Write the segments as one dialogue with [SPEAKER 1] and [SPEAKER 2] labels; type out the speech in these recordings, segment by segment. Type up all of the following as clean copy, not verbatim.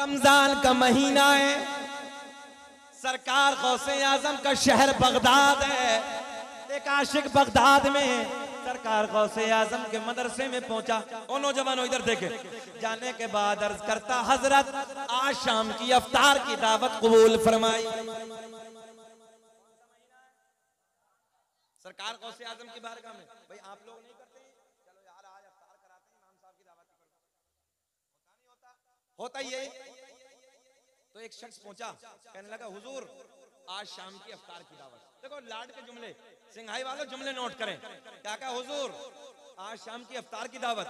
[SPEAKER 1] रमजान का महीना है, सरकार गौसे आजम का शहर बगदाद है। एक आशिक बगदाद में सरकार गौसे आजम के मदरसे में पहुंचा। ओ नौजवानों इधर देखे। जाने के बाद अर्ज करता, हजरत आज शाम की अफ्तार की दावत कबूल फरमाई। सरकार गौसे आजम की बारगाह में, भाई आप लोग नहीं करते, चलो यार आज अफ्तार कराते हैं, इमाम साहब की दावत होता ही है। तो एक शख्स पहुंचा, कहने लगा हुजूर आज शाम की अफ्तार की दावत। देखो लाड के जुमले, सिंघाई वालों जुमले नोट करें। क्या कहा हुजूर आज शाम की अफ्तार की दावत।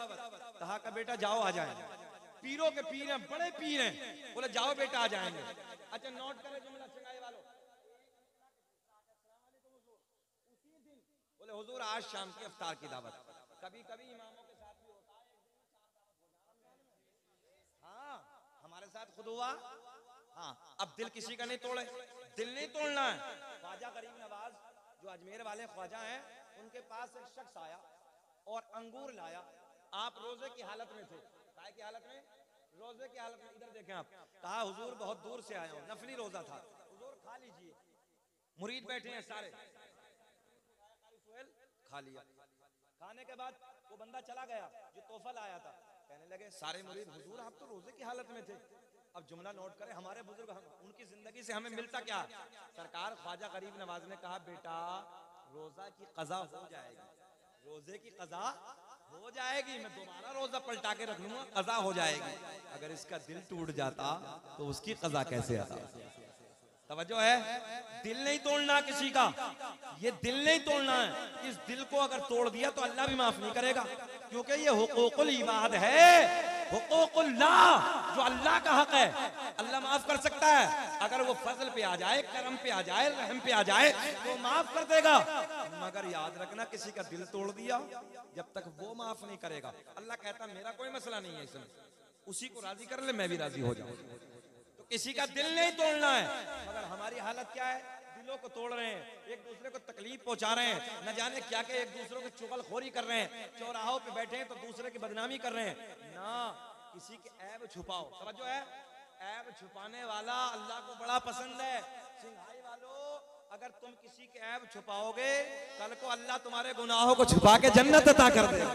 [SPEAKER 1] कहा का बेटा जाओ आ जाए, पीरों के पीर हैं, बड़े पीर हैं, बोले जाओ बेटा आ जाएंगे। अच्छा नोट करें जुमला सिंघाई वालों। बोले हुजूर आज शाम की अफ्तार की दावत। कभी कभी इमामों के साथ भी होता है, हाँ हमारे साथ खुद हुआ। हाँ अब दिल किसी का नहीं तोड़े, दिल नहीं तोड़ना है। ख्वाजा गरीब नवाज जो अजमेर वाले ख्वाजा हैं, उनके पास एक शख्स आया और अंगूर लाया। आप रोजे की हालत में थे, काय की हालत में, रोजे की हालत में। इधर देखें आप। कहा हुजूर बहुत दूर से आया हूँ, नफली रोजा था, हुजूर खा लीजिए। मुरीद बैठे हैं सारे, खा लिया। खाने के बाद वो बंदा चला गया जो तोहफा लाया था। कहने लगे सारे मुरीद, हुजूर आप तो रोजे की हालत में थे। अब जुमला नोट करें, हमारे बुजुर्ग उनकी जिंदगी से हमें मिलता क्या। सरकार ख्वाजा गरीब नवाज ने कहा बेटा रोजा की कज़ा हो जाएगी, रोजे की कज़ा हो जाएगी, मैं दोबारा रोजा पलटा के रख लूंगा, कज़ा हो जाएगी। अगर इसका दिल टूट जाता तो उसकी कज़ा कैसे आता। तवज्जो है, दिल नहीं तोड़ना किसी का, ये दिल नहीं तोड़ना है। इस दिल को अगर तोड़ दिया तो अल्लाह भी माफ नहीं करेगा, क्योंकि ये हुकूकुल इबाद है, हुकूकुल्लाह जो अल्लाह का हक है अल्लाह माफ कर सकता है। अगर वो फजल पे आ जाए, करम पे आ जाए, रहम पे आ जाए तो माफ कर देगा। मगर याद रखना किसी का दिल तोड़ दिया जब तक वो माफ नहीं करेगा। अल्लाह कहता मेरा कोई मसला नहीं है इसमें, उसी को राजी कर ले मैं भी राजी हो जाऊं। तो किसी का दिल नहीं तोड़ना है। मगर हमारी हालत क्या है, दिलों को तोड़ रहे हैं, एक दूसरे को तकलीफ पहुंचा रहे हैं, न जाने क्या क्या एक दूसरे को चुगलखोरी कर रहे हैं, चौराहों पे बैठे हैं तो दूसरे की बदनामी कर रहे हैं ना। किसी के ऐब छुपाओ, समझो है, ऐब छुपाने वाला अल्लाह को बड़ा पसंद है। सिंघाई वालों अगर तुम किसी के ऐब छुपाओगे, कल को अल्लाह तुम्हारे गुनाहों को छुपा के जन्नत अता कर देगा।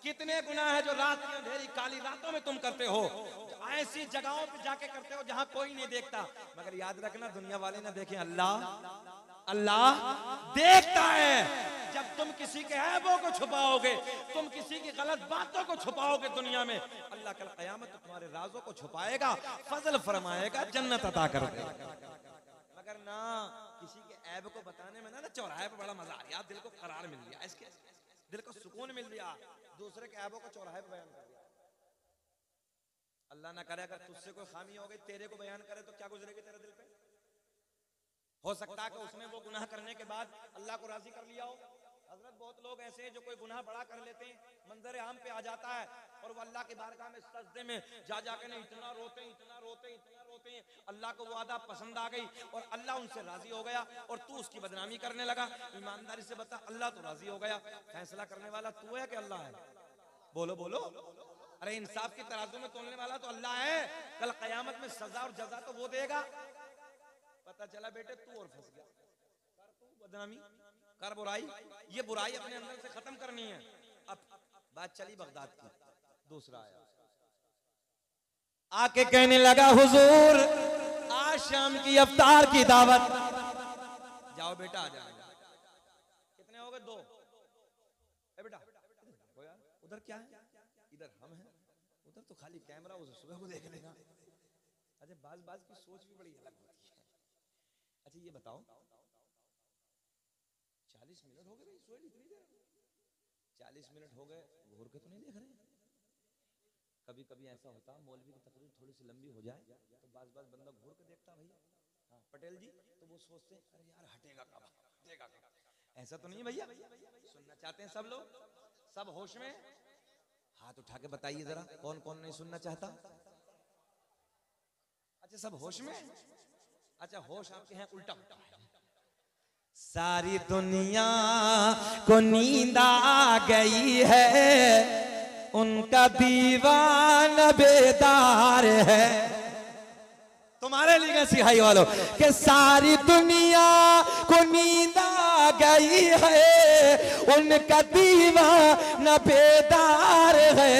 [SPEAKER 1] कितने गुनाह है जो रात की अंधेरी काली रातों में तुम करते हो, ऐसी जगहों पे जाके करते हो जहां कोई नहीं देखता। मगर याद रखना दुनिया वाले ना देखें, अल्लाह देखता है। जब तुम किसी के ऐबों को छुपाओगे, तुम किसी की गलत बातों को छुपाओगे दुनिया में, अल्लाह कल क़यामत तुम्हारे राजों को छुपाएगा, फजल फरमाएगा, जन्नत अता कर देगा। मगर ना किसी के ऐब को बताने में ना चौराहे पे बड़ा मजा आ गया, दिल को करार मिल गया, इसके दिल को सुकून मिल गया, दूसरे के ऐबों को चौराहे पे बयान कर दिया। अल्लाह ना करे अगर तुझसे कोई खामी हो गई, तेरे को बयान करे तो क्या गुजरेगी तेरे दिल पे। हो सकता है कि उसने वो गुनाह करने के बाद अल्लाह को राजी कर लिया हो। हजरत बहुत लोग ऐसे हैं जो कोई गुनाह बड़ा कर लेते हैं, मंजर आम पे आ जाता है और वो अल्लाह की बारगाह में सजदे में जा जाके ना इतना रोते हैं, इतना रोते हैं, इतना रोते हैं। अल्लाह को वो अदा पसंद आ गई और अल्लाह उनसे राजी हो गया और तू उसकी बदनामी करने लगा। ईमानदारी से बता, अल्लाह तो राजी हो गया, फैसला करने वाला तू है कि अल्लाह है? बोलो बोलो। अरे इंसाफ की तराजू में तोलने वाला तो अल्लाह है। कल कयामत में सजा और जजा तो वो देगा। पता चला बेटे तू और फंस गया, कर तू बदनामी, कर बुराई, ये बुराई अपने अंदर से खत्म करनी है। अब बात चली बगदाद की। दूसरा आया आके कहने लगा हुजूर आज शाम की अफ्तार की दावत, जाओ बेटा आ जाएगा। कितने हो गए? 2। बेटा उधर क्या है, इधर हम हैं, उधर तो खाली कैमरा उस सुबह को देख लेगा। अच्छा बाज की सोच भी बड़ी अलग होती है। अच्छा ये बताओ 40 मिनट हो गए भाई, सोए इतनी देर, 40 मिनट हो गए, घूर के तो नहीं देख रहे। कभी कभी ऐसा होता मौलवी की तकरीर थोड़ी सी लंबी हो जाए तो बाज बंदा घूर के देखता भैया, हाँ पटेल जी, तो वो सोचते हैं अरे यार हटेगा कब, हटेगा कब। ऐसा तो नहीं भैया, सुनना चाहते हैं सब लोग, सब होश में। हाथ उठा के बताइए जरा कौन कौन नहीं सुनना चाहता। अच्छा सब होश में। अच्छा होश आपके हैं उल्टा उल्टा। सारी दुनिया को नींद आ गई है, उनका दीवाना बेदार है। तुम्हारे लिए सिहाई वालों कि सारी दुनिया को नींद आ गई है, उनका दीवाना बेदार है।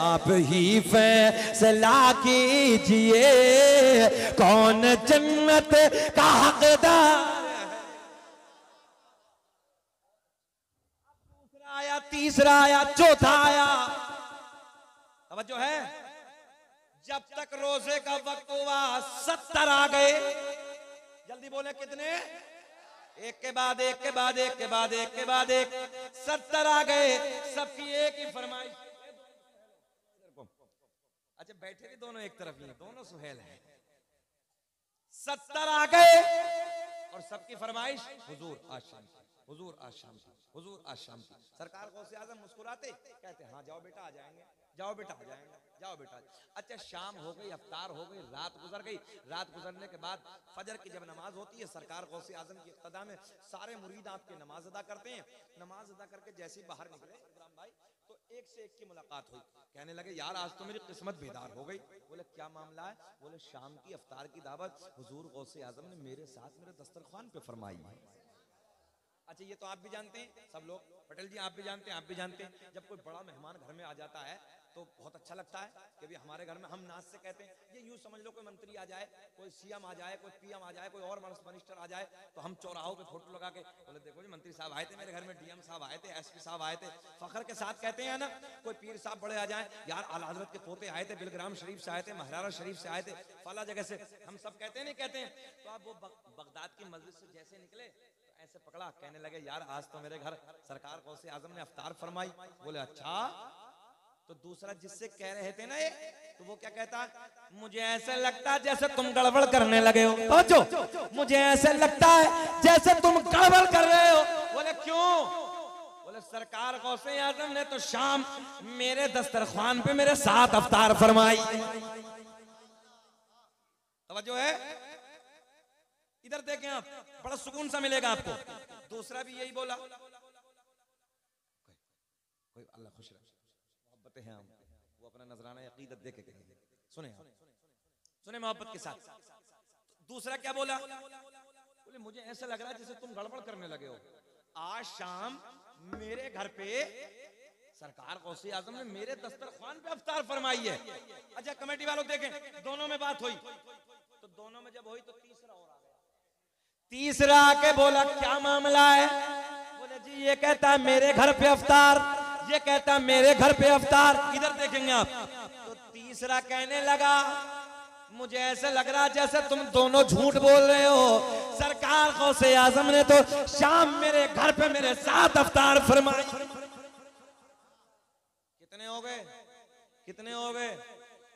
[SPEAKER 1] आप ही फैसला कीजिए कौन जन्नत का हकदार है। दूसरा आया, तीसरा आया, चौथा आया। तवज्जो है। जब तक रोजे का वक्त हुआ 70 आ गए। जल्दी बोले कितने? एक के बाद एक के बाद एक के बाद एक के बाद एक 70 आ गए। सबकी एक ही फरमाइश। अच्छा बैठे भी दोनों एक तरफ ही हैं, दोनों सुहेल हैं। 70 आ गए और सबकी फरमाइश हुजूर आज शाम, हुजूर आज शाम, हुजूर आज शाम। सरकार गौसे आज़म मुस्कुराते कहते हाँ जाओ बेटा आ जाएंगे, जाओ बेटा आ जाएंगे, जाओ बेटा। अच्छा शाम हो गई, अफ्तार हो गई, रात गुजर गई। रात गुजरने के बाद फजर की जब नमाज होती है, सरकार गौसे आज़म की इक़्तिदा में सारे मुरीद आपके नमाज अदा करते हैं। नमाज अदा करके जैसे ही बाहर निकले इकराम भाई, तो एक से एक की मुलाकात हुई। कहने लगे यार आज तो मेरी किस्मत बेदार हो गई। बोले क्या मामला है? बोले शाम की अफ्तार की दावत हुजूर गौसे आज़म ने मेरे साथ मेरे दस्तरखान पे फरमाई है। अच्छा ये तो आप भी जानते हैं, सब लोग पटेल जी आप भी जानते हैं, आप भी जानते हैं। जब कोई बड़ा मेहमान घर में आ जाता है तो बहुत अच्छा लगता है कि भाई हमारे घर में, हम नाज से कहते हैं, ये यूं समझ लो कोई मंत्री आ जाए, कोई सीएम आ जाए, कोई पीएम आ जाए, कोई और मिनिस्टर आ जाए, तो हम चौराहों पे फोटो लगा के बोले देखो जी मंत्री साहब आए थे मेरे घर में, डीएम साहब आए थे, एसपी साहब आए थे, फखर के साथ कहते हैं ना। कोई पीर साहब बड़े आ जाए, यार आला हजरत के पोते आए थे, बिलग्राम शरीफ से आए थे, महरारा शरीफ से आए थे, फला जगह से, हम सब कहते हैं नहीं कहते हैं। तो आप वो बगदाद की मस्जिद से जैसे निकले तो ऐसे पकड़ा, कहने लगे यार आज तो मेरे घर सरकार गौसे आज़म ने अफ्तार फरमाई। बोले अच्छा। तो दूसरा जिससे कह रहे थे ना ये, तो वो क्या कहता? मुझे ऐसा लगता है जैसे तुम गड़बड़ करने लगे हो। पहुंचो, मुझे ऐसा लगता है जैसे तुम गड़बड़ कर रहे हो। बोले क्यों? बोले सरकार गौसे आज़म ने तो शाम मेरे दस्तरखान पे मेरे साथ अफ्तार फरमाई। तवज्जो है। इधर देखें आप, बड़ा सुकून सा मिलेगा आपको। दूसरा भी यही बोला, कोई अल्लाह खुश रहे, मोहब्बतें हैं हम, वो अपना नजराना अकीदत देके कहेंगे। सुने आप, सुने मोहब्बत के साथ। दूसरा क्या बोला? बोले मुझे ऐसा लग रहा है जैसे तुम गड़बड़ करने लगे हो। आज शाम मेरे घर पे सरकार गौसे आज़म ने मेरे दस्तरखान पे अफ्तार फरमाई है। अच्छा कमेटी वालों देखें, दोनों में बात हुई, तो दोनों में जब हुई तो तीसरा और आ गया। तीसरा आके बोला क्या मामला है? बोले जी ये कहता है मेरे घर पे अफ्तार, ये कहता है मेरे घर पे अफ्तार। इधर देखेंगे आप, तो तीसरा कहने लगा मुझे ऐसा लग रहा जैसे तुम दोनों झूठ बोल रहे हो। सरकार गौसे आज़म ने तो शाम मेरे घर पे मेरे साथ अफ्तार फरमाई। कितने हो गए? कितने हो गए?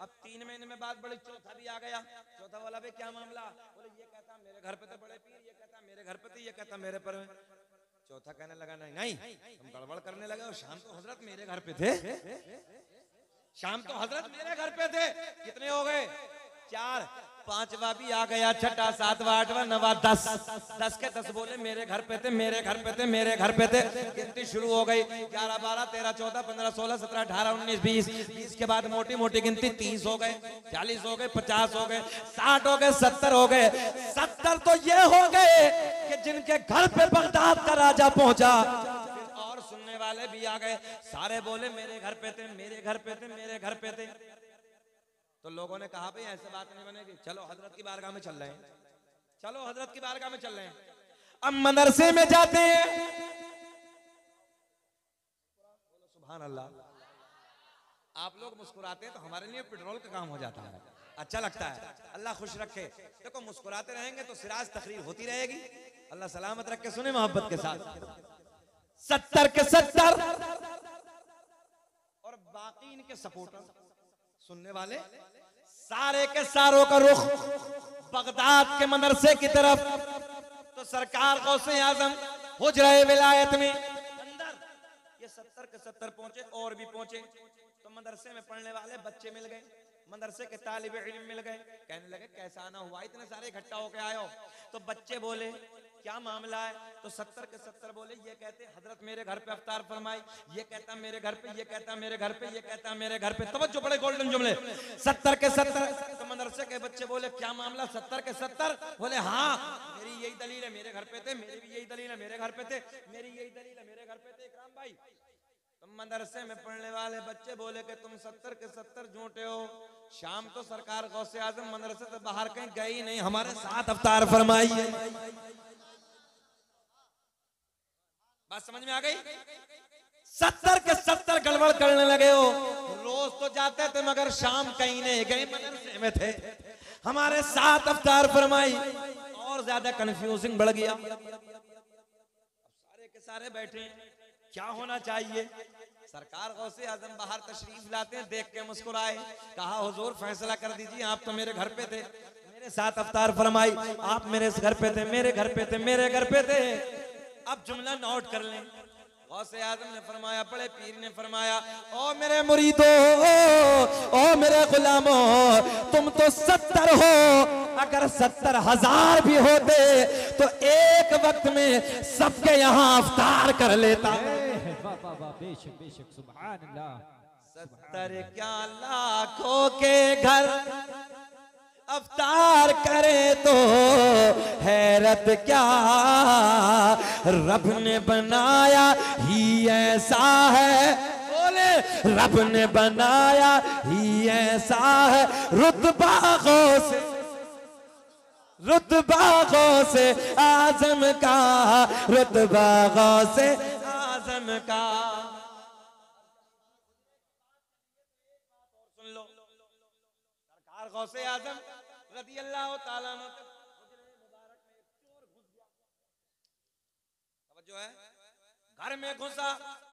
[SPEAKER 1] अब 3 महीने में बाद बड़ी चौथा भी आ गया। चौथा वाला भी क्या मामला? बोले ये कहता मेरे घर पे तो बड़े पीर, ये कहता मेरे घर पे थे, ये कहता मेरे पर। चौथा कहने लगा नहीं नहीं तुम गड़बड़ करने लगे हो, शाम तो हजरत मेरे घर पे थे, शाम तो हजरत मेरे घर पे थे। कितने हो गए? 4। पांचवा भी आ गया, छठा, सातवां, आठवां, नवा, 10। 10 के 10 बोले मेरे घर पे थे, मेरे घर पे थे, मेरे घर पे थे। गिनती शुरू हो गई, 11, 12, 13, 14, 15, 16, 17, 18, 19, 20। 20 के बाद मोटी मोटी गिनती 30 हो गए, 40 हो गए, 50 हो गए, 60 हो गए, 70 हो गए। 70 तो ये हो गए कि जिनके घर पे बगदाद का राजा पहुंचा। और सुनने वाले भी आ गए, सारे बोले मेरे घर पे थे, मेरे घर पे थे, मेरे घर पे थे। तो लोगों ने कहा भाई ऐसे बात नहीं बनेगी, चलो हजरत की बारगाह में चल रहे हैं, चलो हजरत की बारगाह में चल रहे हैं। अब मदरसे में जाते हैं, सुभान अल्लाह, आप लोग मुस्कुराते हैं तो हमारे लिए पेट्रोल का काम हो जाता है, अच्छा लगता है। अल्लाह खुश रखे। देखो मुस्कुराते रहेंगे तो सिराज तकरीर होती रहेगी। अल्लाह सलामत रखे। सुने मोहब्बत के साथ। 70 के 70 और बाकी इनके सपोर्टर सुनने वाले सारे के सारों का रुख बगदाद के मदरसे की तरफ। तो सरकार गौसे आज़म हुजरे विलायत में अंदर ये 70 के 70 पहुंचे और भी पहुंचे। तो मदरसे में पढ़ने वाले बच्चे मिल गए, मदरसे के तालिब इल्म मिल गए, कहने लगे कैसा आना हुआ, इतने सारे इकट्ठा होके आए हो। तो बच्चे बोले क्या मामला है, तो 70 के 70 बोले, ये कहते हजरत मेरे घर पे अफ्तार फरमाई, ये कहता मेरे घर पे, ये कहता मेरे घर पे, ये कहता मेरे घर पे। तवज्जो, बड़े गोल्डन जुमले। 70 के 70। तो मदरसे के बच्चे बोले क्या मामला, 70 के 70 बोले हाँ मेरी यही दलील है, मेरे घर पे थे, मेरी भी यही दलील है, मेरे घर पे थे, मेरी यही दलील है, मेरे घर पे थे। इकराम भाई, तुम मदरसे में पढ़ने वाले बच्चे बोले कि तुम 70 के 70 झूठे हो। शाम तो सरकार गौसे आजम मदरसे से बाहर कहीं गई नहीं, हमारे साथ अफ्तार फरमाई है। बात समझ में आ गई? 70 के 70 गड़बड़ करने लगे हो। रोज तो जाते थे मगर शाम कहीं नहीं गए, मदरसे में थे, हमारे साथ अफ्तार फरमाई। और ज्यादा कंफ्यूजिंग बढ़ गया। सारे के सारे बैठे, क्या होना चाहिए? सरकार गौसे आजम बाहर तशरीफ लाते हैं, देख के मुस्कुराए, कहा हुजूर फैसला कर दीजिए, आप तो मेरे घर पे थे, मेरे साथ अफ्तार फरमाई, आप मेरे घर पे थे, मेरे घर पे थे, मेरे घर पे थे। अब जुमला नोट कर लें। गौसे आजम ने फरमाया, बड़े पीर ने फरमाया, ओ मेरे मुरीदों, ओ मेरे गुलामों, तुम तो 70 हो, अगर 70,000 भी होते तो एक वक्त में सबके यहाँ अफ्तार कर लेता।
[SPEAKER 2] बेशक बेशक, सुभान अल्लाह।
[SPEAKER 1] 70 क्या लाखों के घर अफ्तार करे तो हैरत क्या, रब ने बनाया ही ऐसा है, बोले रब ने बनाया ही ऐसा है, रुतबा गौसे आजम का, रुतबा गौसे आजम का। सुन लो, सरकार गौसे आजम रज़ी अल्लाह ताला अन्हु, तवज्जो है, घर में घुसा